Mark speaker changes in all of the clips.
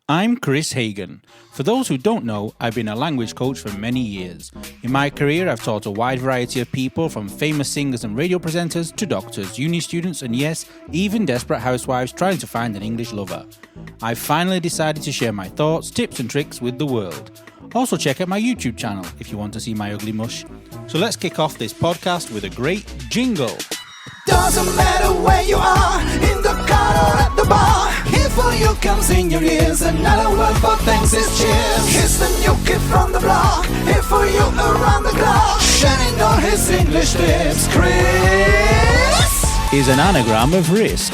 Speaker 1: I'm Kris Hagan. For those who don't know, I've been a language coach for many years. In my career, I've taught a wide variety of people, from famous singers and radio presenters to doctors, uni students, and yes, even desperate housewives trying to find an English lover. I've finally decided to share my thoughts, tips and tricks with the world. Also check out my YouTube channel if you want to see my ugly mush. So let's kick off this podcast with a great jingle.
Speaker 2: Doesn't matter where you are, in the car or at the bar. Here for you comes in your ears, another word for thanks is cheers. Here's the new kid from the block, here for you around the clock. Shining all his English tips, Kris
Speaker 1: is an anagram of risk.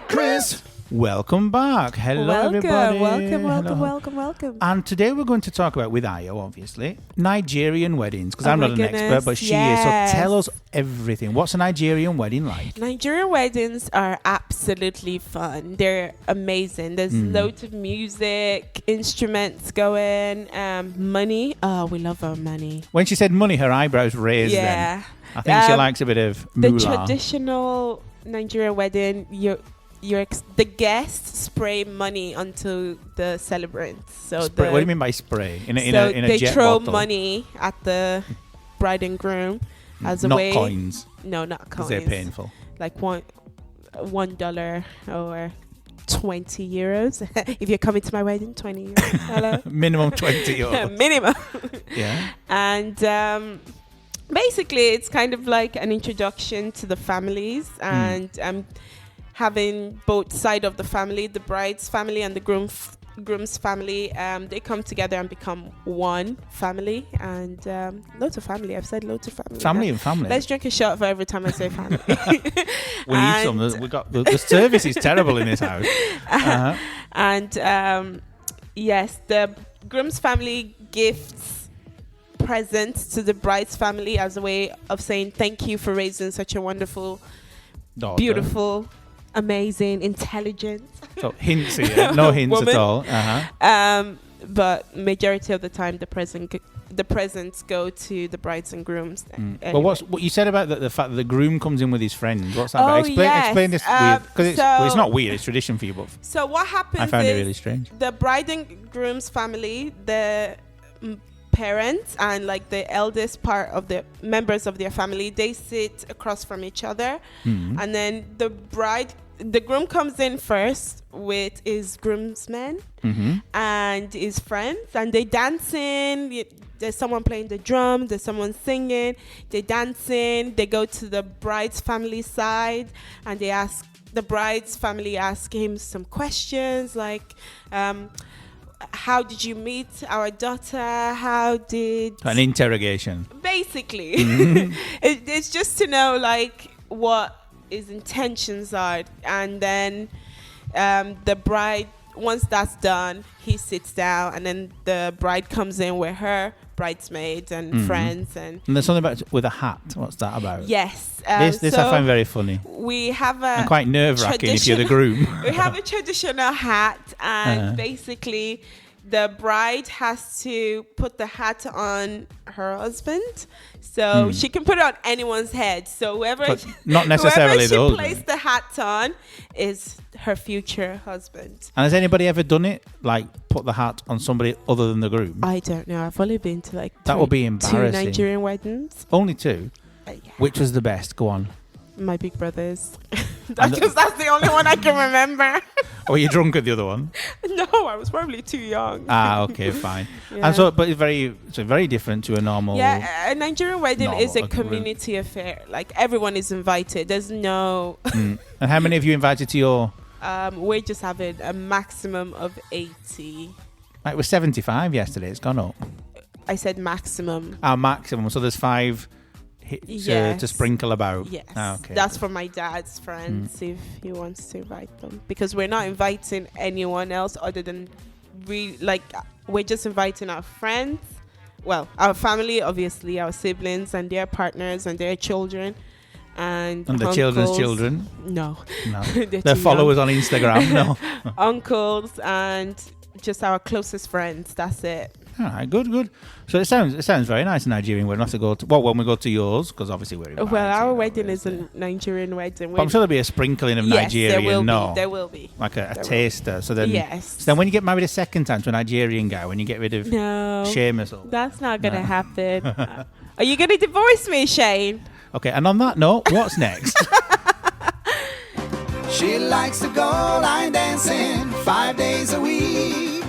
Speaker 2: Kris.
Speaker 1: Welcome back. Hello, everybody.
Speaker 3: Welcome.
Speaker 1: And today we're going to talk about, with Ayo, obviously, Nigerian weddings, because I'm not an expert, but she is. So tell us everything. What's a Nigerian wedding like?
Speaker 3: Nigerian weddings are absolutely fun. They're amazing. There's loads of music, instruments going, money. Oh, we love our money.
Speaker 1: When she said money, her eyebrows raised then. I think she likes a bit of moolah.
Speaker 3: The traditional Nigerian wedding, the guests spray money onto the celebrants. So
Speaker 1: what do you mean by spray? In a
Speaker 3: they
Speaker 1: jet
Speaker 3: throw
Speaker 1: bottle?
Speaker 3: money at the bride and groom as a
Speaker 1: not
Speaker 3: way.
Speaker 1: Coins.
Speaker 3: No, not coins.
Speaker 1: Because they're painful.
Speaker 3: Like $1 or 20 euros. If you're coming to my wedding, 20 euros. Hello.
Speaker 1: Minimum 20 euros.
Speaker 3: Minimum.
Speaker 1: Yeah.
Speaker 3: And basically, it's kind of like an introduction to the families and having both side of the family, the bride's family and the groom's family, they come together and become one family. And loads of family. I've said loads of family.
Speaker 1: Family and family.
Speaker 3: Let's drink a shot for every time I say family.
Speaker 1: We need some. We got the service is terrible in this house. Uh-huh.
Speaker 3: And yes, the groom's family gifts presents to the bride's family as a way of saying thank you for raising such a wonderful,
Speaker 1: daughter.
Speaker 3: Beautiful, amazing, intelligent.
Speaker 1: So hints here, no hints
Speaker 3: woman.
Speaker 1: at all. Uh-huh.
Speaker 3: But majority of the time, the presents go to the brides and grooms.
Speaker 1: Well, what you said about the fact that the groom comes in with his friends? What's that about? Explain this weird, because it's not weird. It's tradition for you, but
Speaker 3: so what happens?
Speaker 1: I found it really strange.
Speaker 3: The bride and groom's family, the parents and like the eldest part of the members of their family, they sit across from each other, and then the groom comes in first with his groomsmen and his friends, and they dancing. There's someone playing the drum, there's someone singing, they dancing. They go to the bride's family side and the bride's family ask him some questions like how did you meet our daughter? An
Speaker 1: interrogation.
Speaker 3: Basically. It's just to know like what his intentions are. And then the bride, once that's done, he sits down and then the bride comes in with her bridesmaids and friends. And
Speaker 1: there's something about with a hat. What's that about?
Speaker 3: Yes.
Speaker 1: This I find very funny.
Speaker 3: We have
Speaker 1: and quite nerve-wracking if you're the groom.
Speaker 3: We have a traditional hat, and basically the bride has to put the hat on her husband, so she can put it on anyone's head. So
Speaker 1: not necessarily
Speaker 3: whoever
Speaker 1: she
Speaker 3: placed the hat on is her future husband.
Speaker 1: And has anybody ever done it? Like put the hat on somebody other than the groom?
Speaker 3: I don't know. I've only been to
Speaker 1: that would be embarrassing.
Speaker 3: 2 Nigerian weddings.
Speaker 1: Only 2.
Speaker 3: Yeah.
Speaker 1: Which was the best? Go on.
Speaker 3: My big brothers. That's the only one I can remember.
Speaker 1: Were you drunk at the other one?
Speaker 3: No, I was probably too young.
Speaker 1: Okay, fine. Yeah. And so, but it's very different to a normal.
Speaker 3: Yeah, a Nigerian wedding is a community affair. Like everyone is invited. There's no.
Speaker 1: And how many have you invited to your?
Speaker 3: We're just having a maximum of 80.
Speaker 1: It was 75 yesterday. It's gone up.
Speaker 3: I said maximum.
Speaker 1: Maximum. So there's 5. To sprinkle about.
Speaker 3: Yes.
Speaker 1: Okay.
Speaker 3: That's for my dad's friends if he wants to invite them, because we're not inviting anyone else other than we're just inviting our friends, well, our family, obviously our siblings and their partners and their children and
Speaker 1: the children's children.
Speaker 3: No.
Speaker 1: Their followers on Instagram. No.
Speaker 3: Uncles and just our closest friends. That's it.
Speaker 1: All right, good. So it sounds very nice, a Nigerian wedding. We'll have to go to, when we go to yours, because obviously we're invited.
Speaker 3: Well, our wedding is a Nigerian wedding.
Speaker 1: But I'm sure there'll be a sprinkling of Nigerian.
Speaker 3: There will be.
Speaker 1: Like a taster. So then,
Speaker 3: yes.
Speaker 1: So then when you get married a second time to a Nigerian guy, when you get rid of Seamus.
Speaker 3: That's not going to happen. Are you going to divorce me, Shane?
Speaker 1: Okay, and on that note, what's next?
Speaker 2: She likes to go line dancing 5 days a week.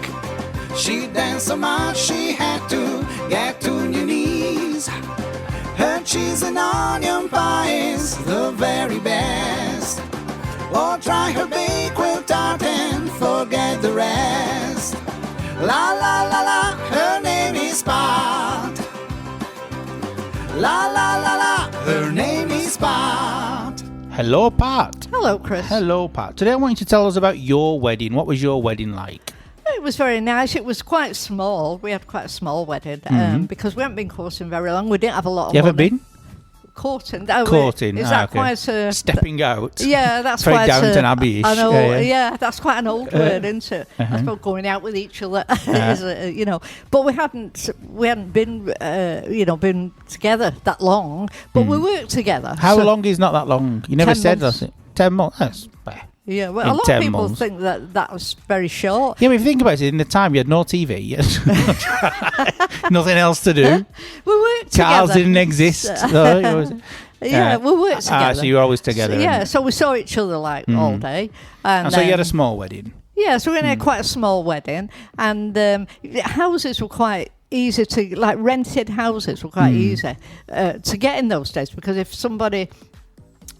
Speaker 2: She danced so much she had to get to your knees. Her cheese and onion pie is the very best. Or try her baked tart and forget the rest. La la la la, her name is Spot. La la la la, her name is Spot.
Speaker 1: Hello, Pat.
Speaker 4: Hello, Kris.
Speaker 1: Hello, Pat. Today I want you to tell us about your wedding. What was your wedding like?
Speaker 4: It was very nice. It was quite small. We had quite a small wedding because we haven't been courting very long. We didn't have a lot of money.
Speaker 1: You ever been?
Speaker 4: Courting.
Speaker 1: Courting.
Speaker 4: Is that
Speaker 1: okay.
Speaker 4: quite a...
Speaker 1: Stepping out.
Speaker 4: Yeah, that's
Speaker 1: very
Speaker 4: quite
Speaker 1: Downton Abbey-ish.
Speaker 4: I know,
Speaker 1: yeah.
Speaker 4: That's quite an old word, isn't it? I suppose going out with each other, But we hadn't been, been together that long, but we worked together.
Speaker 1: How long is not that long? You never
Speaker 4: 10
Speaker 1: said
Speaker 4: months.
Speaker 1: that. 10 months. That's bad.
Speaker 4: Yeah, well,
Speaker 1: In
Speaker 4: a lot
Speaker 1: 10
Speaker 4: of people
Speaker 1: months.
Speaker 4: think that was very short.
Speaker 1: Yeah, but if you think about it, in the time you had no TV, nothing else to do.
Speaker 4: We worked together.
Speaker 1: Cars didn't exist.
Speaker 4: Yeah, we worked together.
Speaker 1: So you were always together.
Speaker 4: So we saw each other all day.
Speaker 1: And so you had a small wedding.
Speaker 4: Yeah, so we had quite a small wedding, and houses were quite easy to, like rented houses were quite easy to get in those days, because if somebody...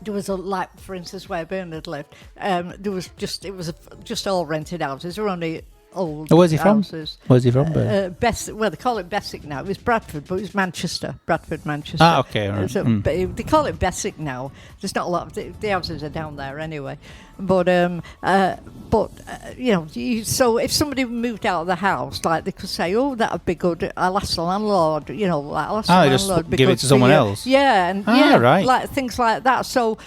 Speaker 4: There was for instance, where Bernard lived, it was just all rented houses. There were only old
Speaker 1: Where's he
Speaker 4: houses.
Speaker 1: From? Where's he from?
Speaker 4: Well, they call it Bessick now. It was Bradford, but it was Manchester. Bradford, Manchester.
Speaker 1: Ah, okay. Right.
Speaker 4: So, they call it Bessick now. There's not a lot of... The houses are down there anyway. But so if somebody moved out of the house, like they could say, "Oh, that'd be good. I'll ask the landlord." I'll ask the landlord.
Speaker 1: Just give it to someone else.
Speaker 4: Yeah, and
Speaker 1: right.
Speaker 4: like things like that. So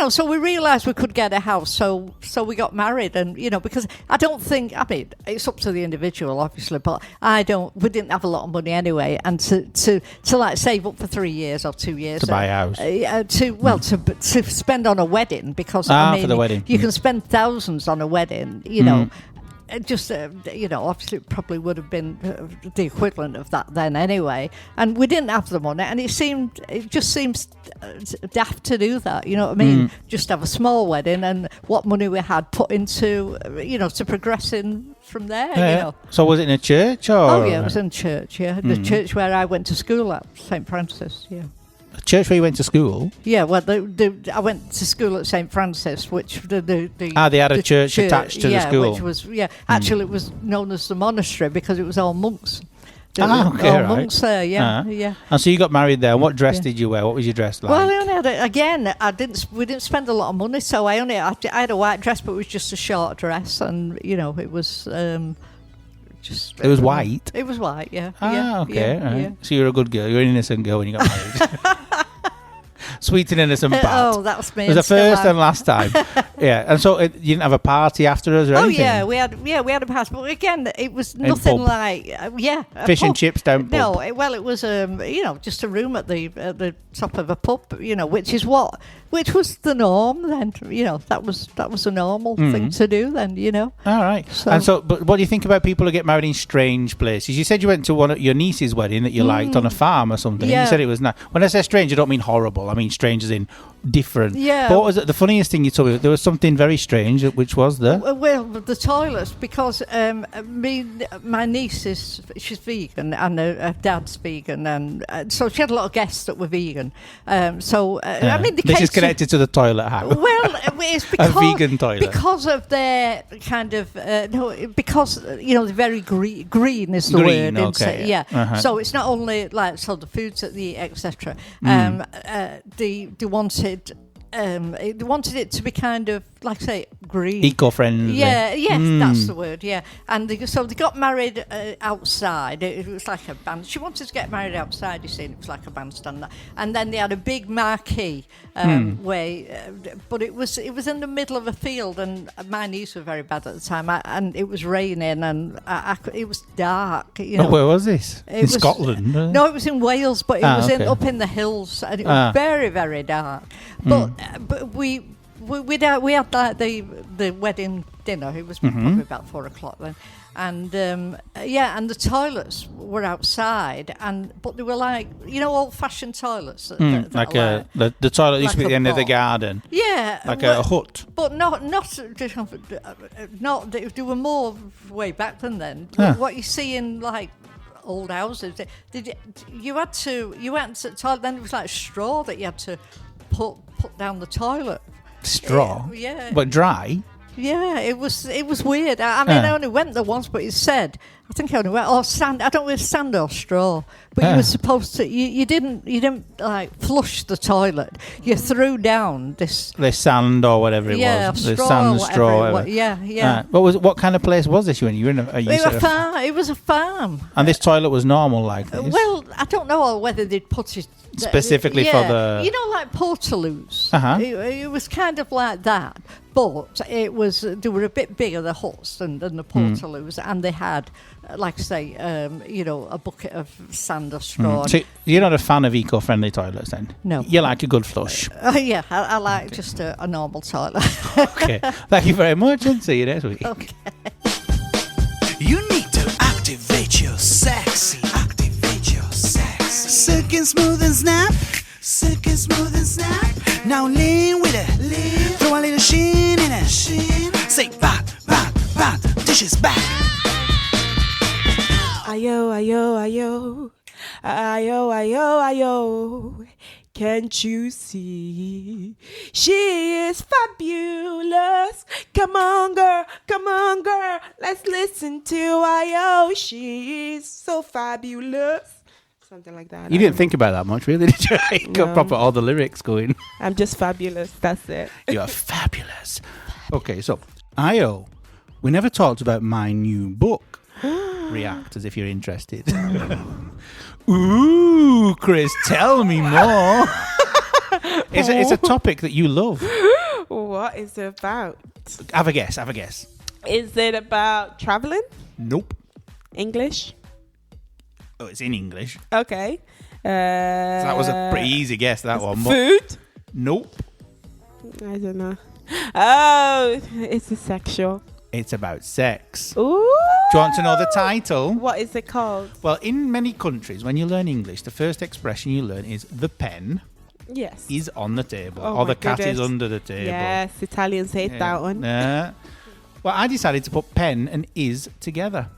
Speaker 4: so we realised we could get a house. So we got married, and because I don't think. I mean, it's up to the individual, obviously, but we didn't have a lot of money anyway, and to like save up for 3 years or 2 years
Speaker 1: to buy a house.
Speaker 4: To spend on a wedding, because
Speaker 1: for the wedding.
Speaker 4: You can spend thousands on a wedding, obviously it probably would have been the equivalent of that then anyway. And we didn't have the money, and it just seems daft to do that, you know what I mean? Just have a small wedding, and what money we had put into, to progressing from there,
Speaker 1: So was it in a church or?
Speaker 4: Oh yeah, it was in church, the church where I went to school at, St. Francis,
Speaker 1: A church where you went to school?
Speaker 4: Yeah, well, I went to school at St. Francis, which they
Speaker 1: had a church attached to the school.
Speaker 4: Which was actually it was known as the monastery because it was all monks.
Speaker 1: Monks
Speaker 4: there, yeah.
Speaker 1: And so you got married there. What dress did you wear? What was your dress like?
Speaker 4: Well, I only had we didn't spend a lot of money, so I had a white dress, but it was just a short dress, and it was.
Speaker 1: It was white?
Speaker 4: It was white, yeah.
Speaker 1: Okay. Yeah. So you're a good girl. You're an innocent girl when you got married. Sweet and innocent Pat.
Speaker 4: Oh, that was me.
Speaker 1: It was the first and last time. Yeah. And so you didn't have a party afterwards or anything?
Speaker 4: Oh, yeah. We had a party. But again, it was nothing like...
Speaker 1: Fish and chips down pub?
Speaker 4: No, it was, just a room at the top of a pub, which was the norm then. That was a normal thing to do then,
Speaker 1: All right. But what do you think about people who get married in strange places? You said you went to one of your niece's wedding that you liked on a farm or something.
Speaker 4: Yeah.
Speaker 1: And you said it was nice. When I say strange, I don't mean horrible. I mean strange as in different.
Speaker 4: Yeah.
Speaker 1: But what was it? The funniest thing you told me, there was something very strange, which was the...
Speaker 4: Well, the toilets, because my niece she's vegan, and her dad's vegan, and so she had a lot of guests that were vegan. I mean,
Speaker 1: this is connected to the toilet. How?
Speaker 4: Well, it's because
Speaker 1: a vegan toilet,
Speaker 4: because of their kind of because they're very green is the word.
Speaker 1: Okay,
Speaker 4: yeah. So it's not only like the foods that they eat, etc. They wanted It wanted it to be kind of, like I say, green.
Speaker 1: Eco-friendly.
Speaker 4: Yeah, yes, that's the word, yeah. And so they got married outside. It was like a band. She wanted to get married outside, you see, and it was like a bandstand. And then they had a big marquee but it was in the middle of a field, and my knees were very bad at the time, and it was raining, and it was dark. You know.
Speaker 1: Where was this? In Scotland?
Speaker 4: No, it was in Wales, but it was up in the hills, and it was very, very dark. But we had like the wedding dinner. It was probably about 4:00 then, and and the toilets were outside, but they were like old-fashioned toilets,
Speaker 1: the toilet used to be at the end of the garden.
Speaker 4: Yeah,
Speaker 1: like a hut.
Speaker 4: But not. They were more way back than then. What you see in like old houses, you went to the toilet. Then it was like straw that you had to put down the toilet.
Speaker 1: Straw?
Speaker 4: Yeah.
Speaker 1: But dry?
Speaker 4: Yeah, it was weird. I mean, I only went there once, but it said, I think I only went, sand. I don't know if sand or straw, but you were supposed to. You didn't like flush the toilet. You threw down this
Speaker 1: sand or whatever it was. The sand, straw.
Speaker 4: Yeah.
Speaker 1: What kind of place was this? You were in
Speaker 4: It was a farm.
Speaker 1: And this toilet was normal like this?
Speaker 4: Well, I don't know whether they'd put it
Speaker 1: specifically for the...
Speaker 4: like Portaloos. It was kind of like that. But they were a bit bigger, the huts, than the Portaloos, and they had, like I say, a bucket of sand or straw.
Speaker 1: So you're not a fan of eco-friendly toilets then?
Speaker 4: No.
Speaker 1: You like a good flush?
Speaker 4: Yeah, I like just a normal toilet.
Speaker 1: Okay. Thank you very much, and see you next week.
Speaker 4: Okay.
Speaker 2: You need to activate your sexy. Silk and smooth and snap. Silk and smooth and snap. Now lean with it. Throw a little sheen in it. Say bat, bat, bat. Dishes back.
Speaker 3: Ayo, ayo, ayo. Ayo, ayo, ayo. Can't you see? She is fabulous. Come on, girl. Come on, girl. Let's listen to Ayo. She is so fabulous. Something like that.
Speaker 1: You didn't think about that much, really, did you? You got proper all the lyrics going.
Speaker 3: I'm just fabulous. That's it.
Speaker 1: You are fabulous. Okay, so, Ayo, we never talked about my new book. React as if you're interested. Ooh, Kris, tell me more. It's a topic that you love.
Speaker 3: What is it about?
Speaker 1: Have a guess.
Speaker 3: Is it about traveling?
Speaker 1: Nope.
Speaker 3: English?
Speaker 1: Oh, it's in English.
Speaker 3: Okay.
Speaker 1: So that was a pretty easy guess, that one.
Speaker 3: Food?
Speaker 1: Nope.
Speaker 3: I don't know. Oh, it's a sexual.
Speaker 1: It's about sex.
Speaker 3: Ooh.
Speaker 1: Do you want to know the title?
Speaker 3: What is it called?
Speaker 1: Well, in many countries, when you learn English, the first expression you learn is the pen is on the table, or the cat is under the table.
Speaker 3: Yes, Italians hate that one.
Speaker 1: Well, I decided to put pen and is together.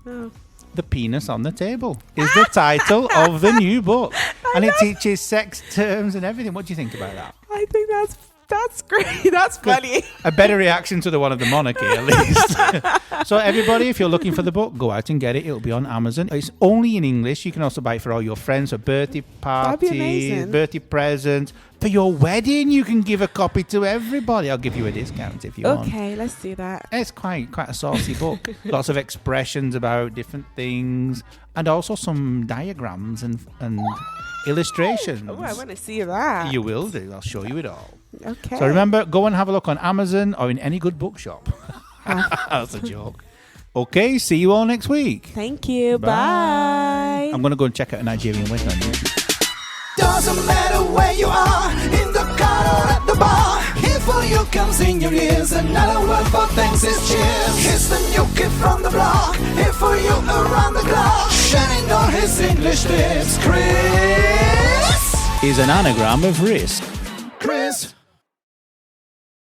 Speaker 3: Oh.
Speaker 1: The penis on the table is the title of the new book. And it teaches sex terms and everything. What do you think about that?
Speaker 3: I think that's great. That's funny.
Speaker 1: A better reaction to the one of the monarchy, at least. So everybody, if you're looking for the book, go out and get it. It'll be on Amazon. It's only in English. You can also buy it for all your friends, for birthday parties, birthday presents. For your wedding, you can give a copy to everybody. I'll give you a discount if you want.
Speaker 3: Okay, let's do that.
Speaker 1: It's quite a saucy book. Lots of expressions about different things, and also some diagrams and illustrations.
Speaker 3: Oh, I want to see that.
Speaker 1: You will do. I'll show you it all.
Speaker 3: Okay.
Speaker 1: So remember, go and have a look on Amazon or in any good bookshop. That's a joke. Okay, see you all next week.
Speaker 3: Thank you. Bye.
Speaker 1: I'm going to go and check out a Nigerian wedding on YouTube.
Speaker 2: Doesn't matter where you are, in the car or at the bar. Here for you comes in your ears, another word for thanks is cheers. Here's the new kid from the block, here for you around the clock. Shining all his English tips, Kris
Speaker 1: is an anagram of risk.